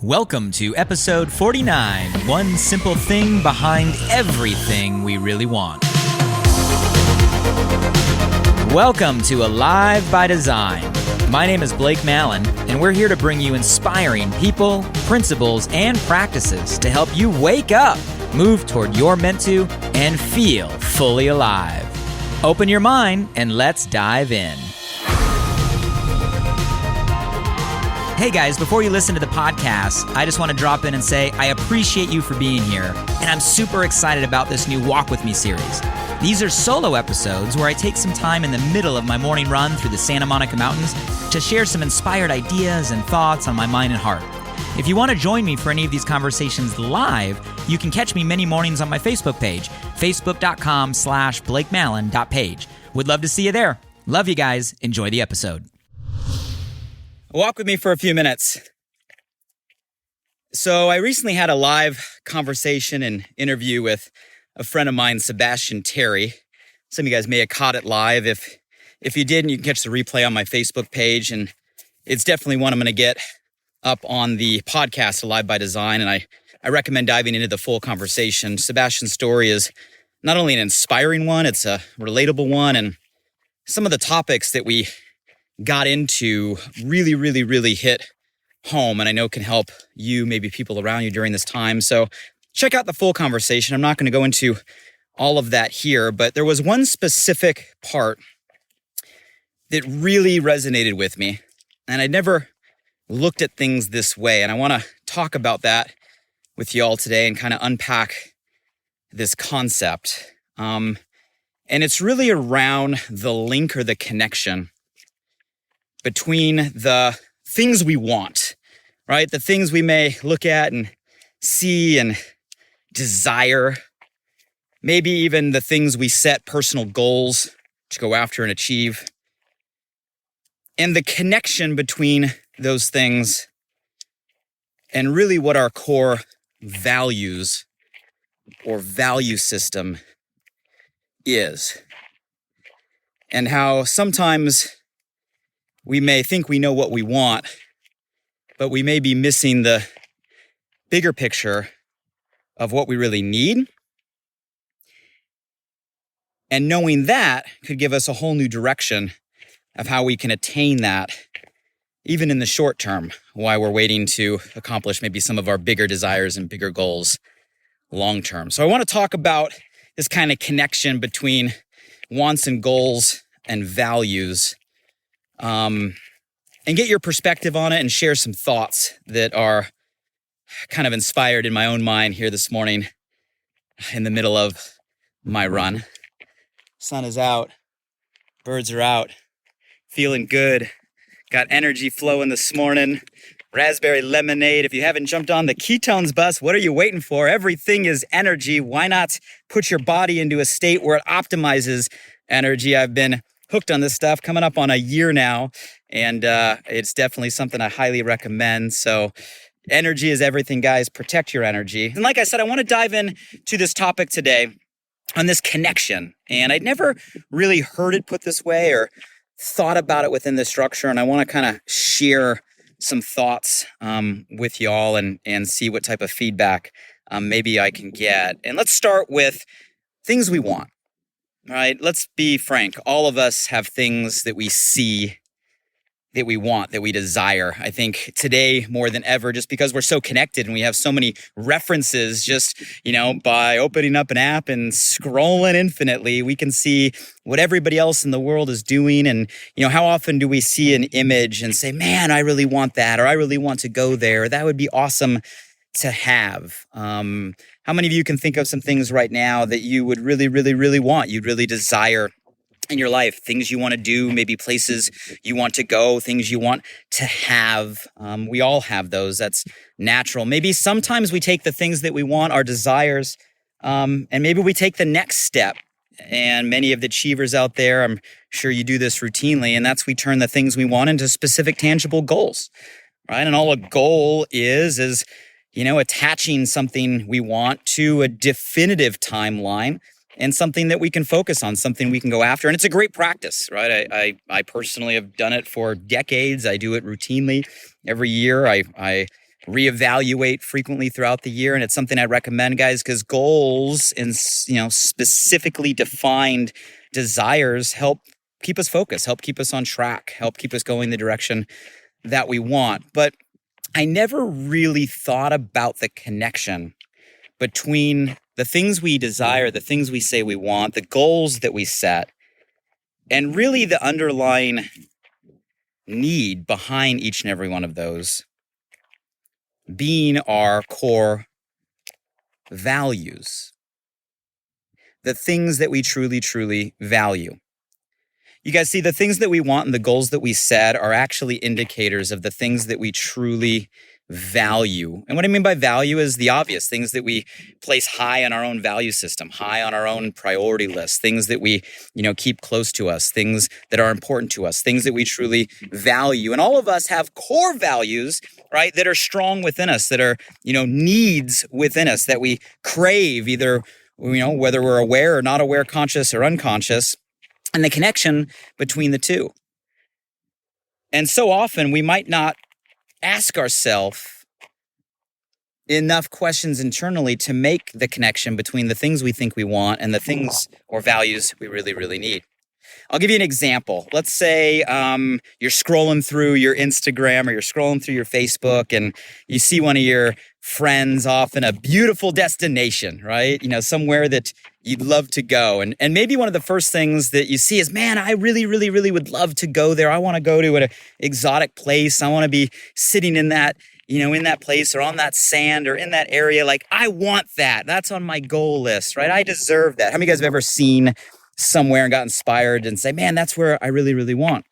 Welcome to episode 49, one simple thing behind everything we really want. Welcome to Alive by Design. My name is Blake Mallon, and we're here to bring you inspiring people, principles, and practices to help you wake up, move toward your meant to, and feel fully alive. Open your mind and let's dive in. Hey guys, before you listen to the podcast, I just want to drop in and say I appreciate you for being here, and I'm super excited about this new Walk With Me series. These are solo episodes where I take some time in the middle of my morning run through the Santa Monica Mountains to share some inspired ideas and thoughts on my mind and heart. If you want to join me for any of these conversations live, you can catch me many mornings on my Facebook page, facebook.com/blakemallon.page. Would love to see you there. Love you guys. Enjoy the episode. Walk with me for a few minutes. So I recently had a live conversation and interview with a friend of mine, Sebastian Terry. Some of you guys may have caught it live. If you didn't, you can catch the replay on my Facebook page. And it's definitely one I'm going to get up on the podcast, Alive by Design. And I recommend diving into the full conversation. Sebastian's story is not only an inspiring one, it's a relatable one. And some of the topics that we got into really hit home, and I know can help you, maybe people around you during this time. So check out the full conversation. I'm not going to go into all of that here, but there was one specific part that really resonated with me, and I'd never looked at things this way, and I want to talk about that with you all today and kind of unpack this concept. And it's really around the link or the connection between the things we want, right? The things we may look at and see and desire, maybe even the things we set personal goals to go after and achieve, and the connection between those things and really what our core values or value system is, and how sometimes we may think we know what we want, but we may be missing the bigger picture of what we really need. And knowing that could give us a whole new direction of how we can attain that, even in the short term, while we're waiting to accomplish maybe some of our bigger desires and bigger goals long term. So I want to talk about this kind of connection between wants and goals and values, and get your perspective on it and share some thoughts that are kind of inspired in my own mind here this morning in the middle of my run. Sun is out, birds are out, feeling good, got energy flowing this morning, raspberry lemonade. If you haven't jumped on the ketones bus, what are you waiting for? Everything is energy. Why not put your body into a state where it optimizes energy? I've been hooked on this stuff, coming up on a year now, and it's definitely something I highly recommend. So energy is everything, guys. Protect your energy. And like I said, I want to dive in to this topic today on this connection. And I'd never really heard it put this way or thought about it within this structure. And I want to kind of share some thoughts with y'all and see what type of feedback maybe I can get. And let's start with things we want. All right, let's be frank. All of us have things that we see, that we want, that we desire. I think today more than ever, just because we're so connected and we have so many references, just, by opening up an app and scrolling infinitely, we can see what everybody else in the world is doing. And, how often do we see an image and say, man, I really want that, or I really want to go there. That would be awesome to have. How many of you can think of some things right now that you would really want, you'd really desire in your life? Things you want to do, maybe places you want to go, things you want to have. We all have those. That's natural. Maybe sometimes we take the things that we want, our desires, and maybe we take the next step. And many of the achievers out there, I'm sure you do this routinely, and that's we turn the things we want into specific, tangible goals, right? And all a goal is attaching something we want to a definitive timeline and something that we can focus on, something we can go after. And it's a great practice, right? I personally have done it for decades. I do it routinely every year. I reevaluate frequently throughout the year. And it's something I recommend, guys, because goals and, specifically defined desires help keep us focused, help keep us on track, help keep us going the direction that we want. But I never really thought about the connection between the things we desire, the things we say we want, the goals that we set, and really the underlying need behind each and every one of those being our core values, the things that we truly, truly value. You guys see, the things that we want and the goals that we set are actually indicators of the things that we truly value. And what I mean by value is the obvious things that we place high on our own value system, high on our own priority list, things that we, keep close to us, things that are important to us, things that we truly value. And all of us have core values, right, that are strong within us, that are, needs within us that we crave, either, whether we're aware or not aware, conscious or unconscious, and the connection between the two. And so often we might not ask ourselves enough questions internally to make the connection between the things we think we want and the things or values we really, really need. I'll give you an example. Let's say you're scrolling through your Instagram or you're scrolling through your Facebook and you see one of your friends off in a beautiful destination, right? Somewhere that you'd love to go. And maybe one of the first things that you see is, man, I really, really, really would love to go there. I want to go to an exotic place. I want to be sitting in that, in that place or on that sand or in that area. Like, I want that. That's on my goal list, right? I deserve that. How many of you guys have ever seen somewhere and got inspired and say, man, that's where I really, really want?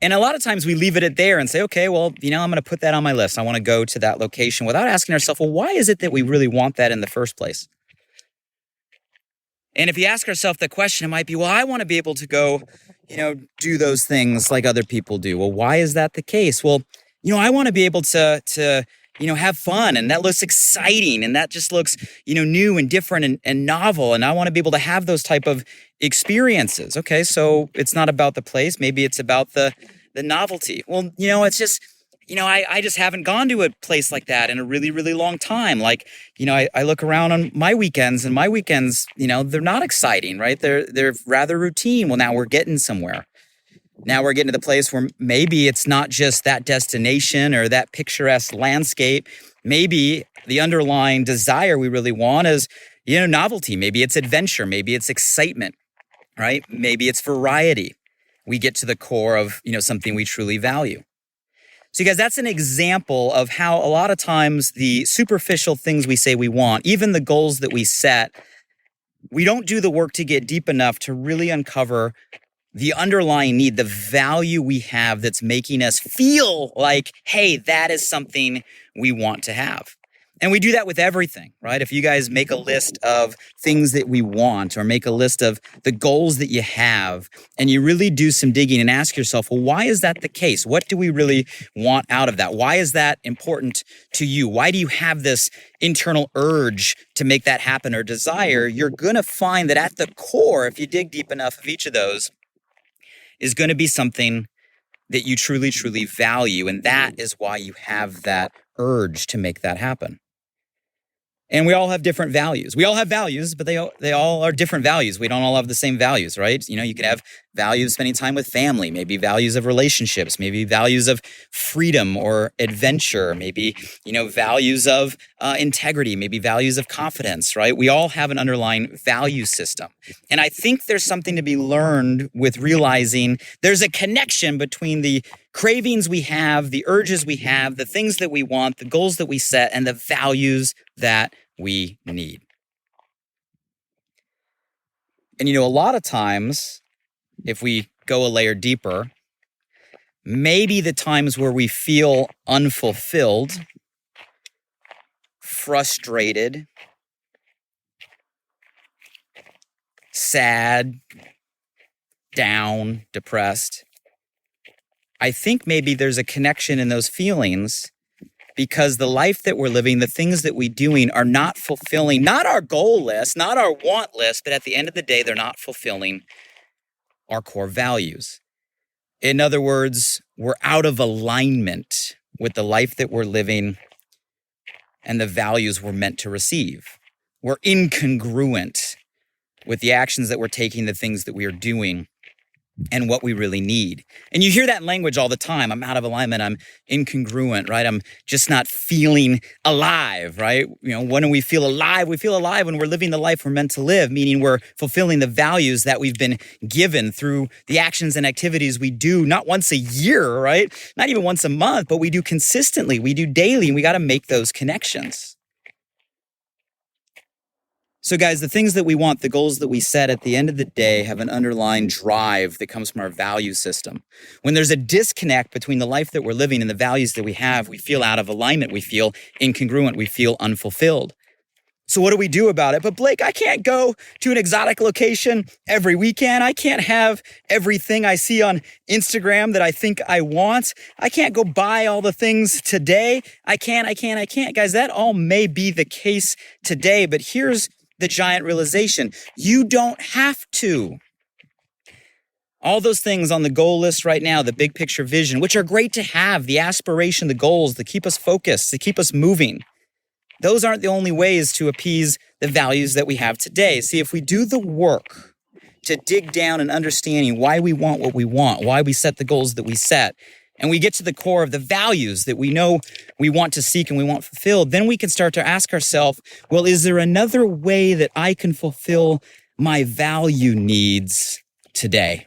And a lot of times we leave it at there and say, okay, well, I'm going to put that on my list. I want to go to that location without asking ourselves, well, why is it that we really want that in the first place? And if you ask ourselves the question, it might be, well, I want to be able to go, do those things like other people do. Well, why is that the case? Well, I want to be able to have fun, and that looks exciting, and that just looks, new and different and novel, and I want to be able to have those type of experiences. Okay, so it's not about the place. Maybe it's about the novelty. Well, it's just, I just haven't gone to a place like that in a really, really long time. Like, I look around on my weekends, and my weekends, they're not exciting, right? They're rather routine. Well, now we're getting somewhere. Now we're getting to the place where maybe it's not just that destination or that picturesque landscape. Maybe the underlying desire we really want is, novelty. Maybe it's adventure. Maybe it's excitement, right? Maybe it's variety. We get to the core of, something we truly value. So you guys, that's an example of how a lot of times the superficial things we say we want, even the goals that we set, we don't do the work to get deep enough to really uncover the underlying need, the value we have that's making us feel like, hey, that is something we want to have. And we do that with everything, right? If you guys make a list of things that we want or make a list of the goals that you have, and you really do some digging and ask yourself, well, why is that the case? What do we really want out of that? Why is that important to you? Why do you have this internal urge to make that happen or desire? You're going to find that at the core, if you dig deep enough of each of those, is going to be something that you truly, truly value. And that is why you have that urge to make that happen. And we all have different values. We all have values, but they all are different values. We don't all have the same values, right? You can have values spending time with family, maybe values of relationships, maybe values of freedom or adventure, maybe, values of integrity, maybe values of confidence, right? We all have an underlying value system. And I think there's something to be learned with realizing there's a connection between the cravings we have, the urges we have, the things that we want, the goals that we set, and the values that we need. And a lot of times, if we go a layer deeper, maybe the times where we feel unfulfilled, frustrated, sad, down, depressed, I think maybe there's a connection in those feelings because the life that we're living, the things that we're doing are not fulfilling, not our goal list, not our want list, but at the end of the day, they're not fulfilling our core values. In other words, we're out of alignment with the life that we're living and the values we're meant to receive. We're incongruent with the actions that we're taking, the things that we are doing, and what we really need. And you hear that language all the time. I'm out of alignment. I'm incongruent, right? I'm just not feeling alive, right? When do we feel alive? We feel alive when we're living the life we're meant to live, meaning we're fulfilling the values that we've been given through the actions and activities we do, not once a year, right? Not even once a month, but we do consistently. We do daily, and we got to make those connections. So guys, the things that we want, the goals that we set at the end of the day have an underlying drive that comes from our value system. When there's a disconnect between the life that we're living and the values that we have, we feel out of alignment, we feel incongruent, we feel unfulfilled. So what do we do about it? But Blake, I can't go to an exotic location every weekend. I can't have everything I see on Instagram that I think I want. I can't go buy all the things today. I can't. Guys, that all may be the case today, but here's the giant realization. You don't have to. All those things on the goal list right now, the big picture vision, which are great to have, the aspiration, the goals that keep us focused, to keep us moving. Those aren't the only ways to appease the values that we have today. See, if we do the work to dig down and understanding why we want what we want, why we set the goals that we set, and we get to the core of the values that we know we want to seek and we want fulfilled, then we can start to ask ourselves, well, is there another way that I can fulfill my value needs today?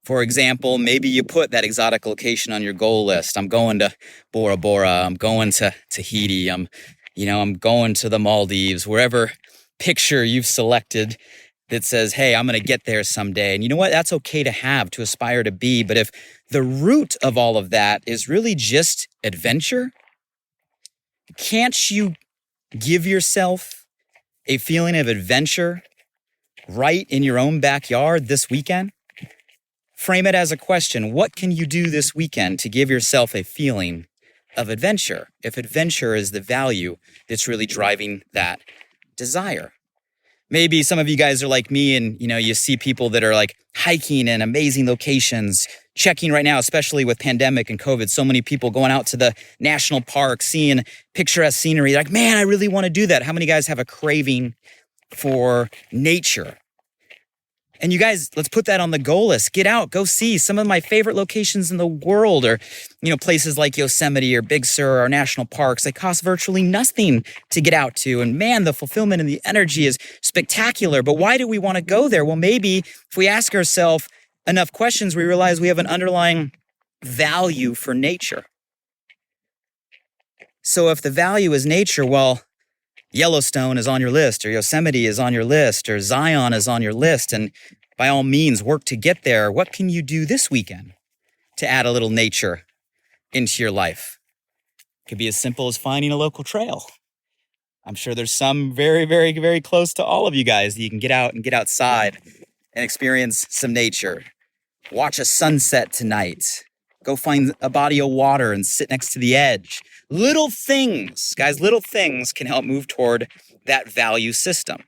For example, maybe you put that exotic location on your goal list. I'm going to Bora Bora. I'm going to Tahiti. I'm going to the Maldives, wherever picture you've selected that says, hey, I'm going to get there someday. And you know what? That's okay to have, to aspire to be. But if the root of all of that is really just adventure, can't you give yourself a feeling of adventure right in your own backyard this weekend? Frame it as a question. What can you do this weekend to give yourself a feeling of adventure, if adventure is the value that's really driving that desire? Maybe some of you guys are like me and, you see people that are like hiking in amazing locations, checking right now, especially with pandemic and COVID, so many people going out to the national park, seeing picturesque scenery. They're like, man, I really want to do that. How many guys have a craving for nature? And you guys, let's put that on the goal list. Get out, go see some of my favorite locations in the world, or, places like Yosemite or Big Sur or national parks. They cost virtually nothing to get out to. And man, the fulfillment and the energy is spectacular. But why do we want to go there? Well, maybe if we ask ourselves enough questions, we realize we have an underlying value for nature. So if the value is nature, well, Yellowstone is on your list, or Yosemite is on your list, or Zion is on your list, and by all means, work to get there. What can you do this weekend to add a little nature into your life? It could be as simple as finding a local trail. I'm sure there's some very, very, very close to all of you guys that you can get out and get outside and experience some nature. Watch a sunset tonight. Go find a body of water and sit next to the edge. Little things, guys, little things can help move toward that value system.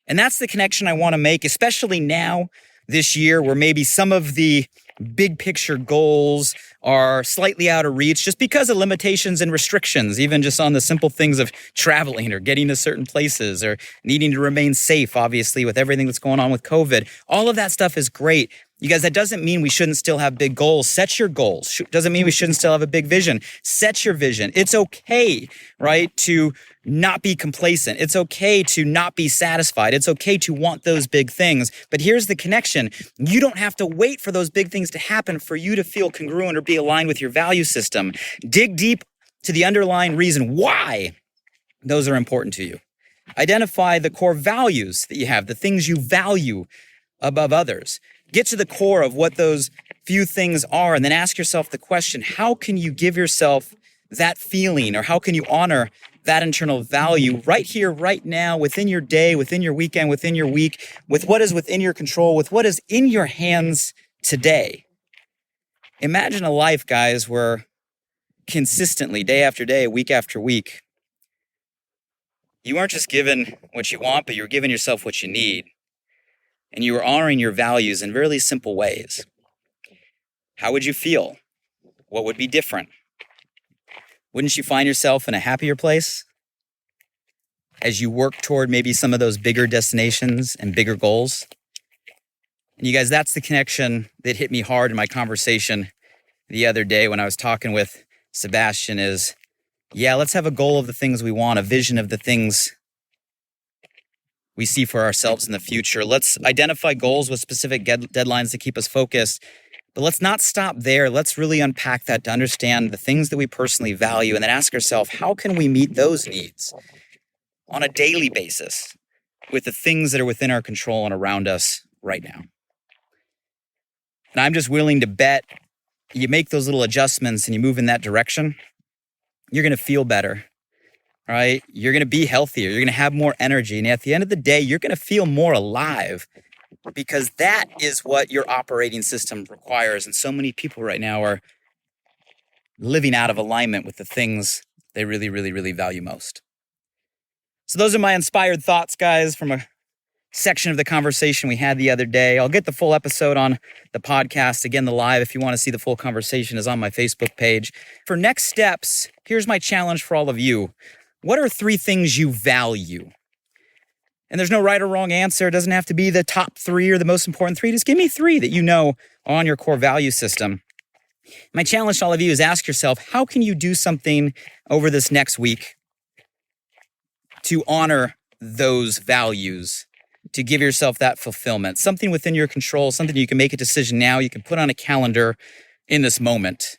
And that's the connection I want to make, especially now, this year, where maybe some of the big picture goals are slightly out of reach just because of limitations and restrictions, even just on the simple things of traveling or getting to certain places or needing to remain safe, obviously, with everything that's going on with COVID. All of that stuff is great. You guys, that doesn't mean we shouldn't still have big goals. Set your goals. Doesn't mean we shouldn't still have a big vision. Set your vision. It's okay, right, to not be complacent. It's okay to not be satisfied. It's okay to want those big things. But here's the connection. You don't have to wait for those big things to happen for you to feel congruent or be aligned with your value system. Dig deep to the underlying reason why those are important to you. Identify the core values that you have, the things you value above others. Get to the core of what those few things are, and then ask yourself the question, how can you give yourself that feeling, or how can you honor that internal value right here, right now, within your day, within your weekend, within your week, with what is within your control, with what is in your hands today? Imagine a life, guys, where consistently, day after day, week after week, you aren't just given what you want, but you're giving yourself what you need. And you are honoring your values in really simple ways. how would you feel? What would be different? Wouldn't you find yourself in a happier place as you work toward maybe some of those bigger destinations and bigger goals? And you guys, that's the connection that hit me hard in my conversation the other day when I was talking with Sebastian is, yeah, let's have a goal of the things we want, a vision of the things we see for ourselves in the future. Let's identify goals with specific deadlines to keep us focused. But let's not stop there. Let's really unpack that to understand the things that we personally value and then ask ourselves, how can we meet those needs on a daily basis with the things that are within our control and around us right now? And I'm just willing to bet you make those little adjustments and you move in that direction, you're going to feel better, right? You're going to be healthier. You're going to have more energy. And at the end of the day, you're going to feel more alive because that is what your operating system requires. And so many people right now are living out of alignment with the things they really, really, really value most. So those are my inspired thoughts, guys, from a section of the conversation we had the other day. I'll get the full episode on the podcast. Again, the live, if you want to see the full conversation, is on my Facebook page. For next steps, here's my challenge for all of you. What are 3 things you value? And there's no right or wrong answer. It doesn't have to be the top 3 or the most important 3. Just give me 3 that you know are on your core value system. My challenge to all of you is ask yourself, how can you do something over this next week to honor those values, to give yourself that fulfillment, something within your control, something you can make a decision now, you can put on a calendar in this moment.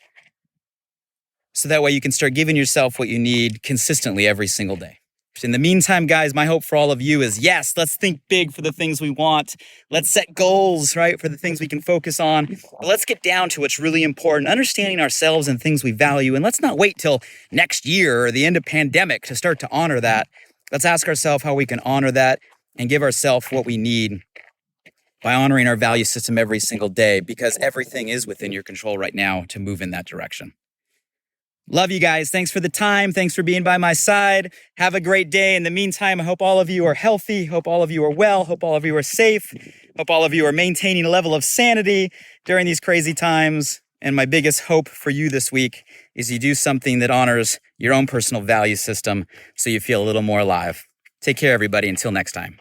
So that way you can start giving yourself what you need consistently every single day. In the meantime, guys, my hope for all of you is, yes, let's think big for the things we want. Let's set goals, right, for the things we can focus on. But let's get down to what's really important, understanding ourselves and things we value. And let's not wait till next year or the end of pandemic to start to honor that. Let's ask ourselves how we can honor that and give ourselves what we need by honoring our value system every single day, because everything is within your control right now to move in that direction. Love you guys. Thanks for the time. Thanks for being by my side. Have a great day. In the meantime, I hope all of you are healthy. Hope all of you are well. Hope all of you are safe. Hope all of you are maintaining a level of sanity during these crazy times. And my biggest hope for you this week is you do something that honors your own personal value system so you feel a little more alive. Take care, everybody. Until next time.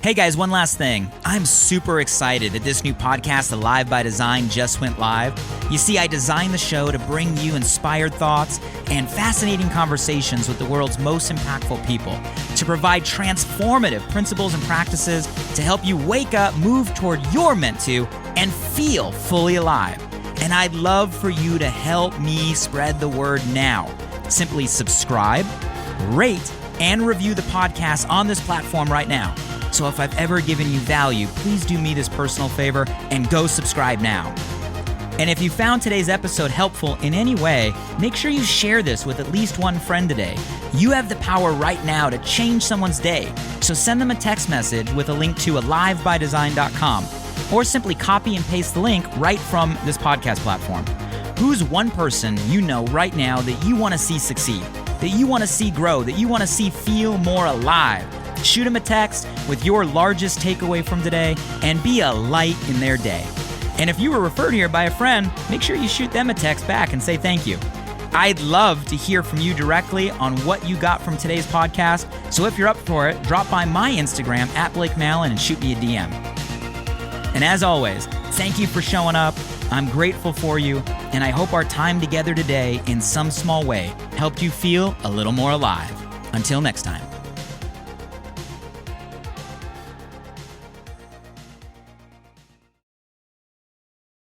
Hey guys, one last thing. I'm super excited that this new podcast, Alive by Design, just went live. You see, I designed the show to bring you inspired thoughts and fascinating conversations with the world's most impactful people, to provide transformative principles and practices to help you wake up, move toward your meant to, and feel fully alive. And I'd love for you to help me spread the word now. Simply subscribe, rate, and review the podcast on this platform right now. So if I've ever given you value, please do me this personal favor and go subscribe now. And if you found today's episode helpful in any way, make sure you share this with at least one friend today. You have the power right now to change someone's day. So send them a text message with a link to alivebydesign.com, or simply copy and paste the link right from this podcast platform. Who's one person you know right now that you want to see succeed, that you want to see grow, that you want to see feel more alive? Shoot them a text with your largest takeaway from today and be a light in their day. And if you were referred here by a friend, make sure you shoot them a text back and say thank you. I'd love to hear from you directly on what you got from today's podcast. So if you're up for it, drop by my Instagram @BlakeMallon and shoot me a DM. And as always, thank you for showing up. I'm grateful for you, and I hope our time together today in some small way helped you feel a little more alive. Until next time.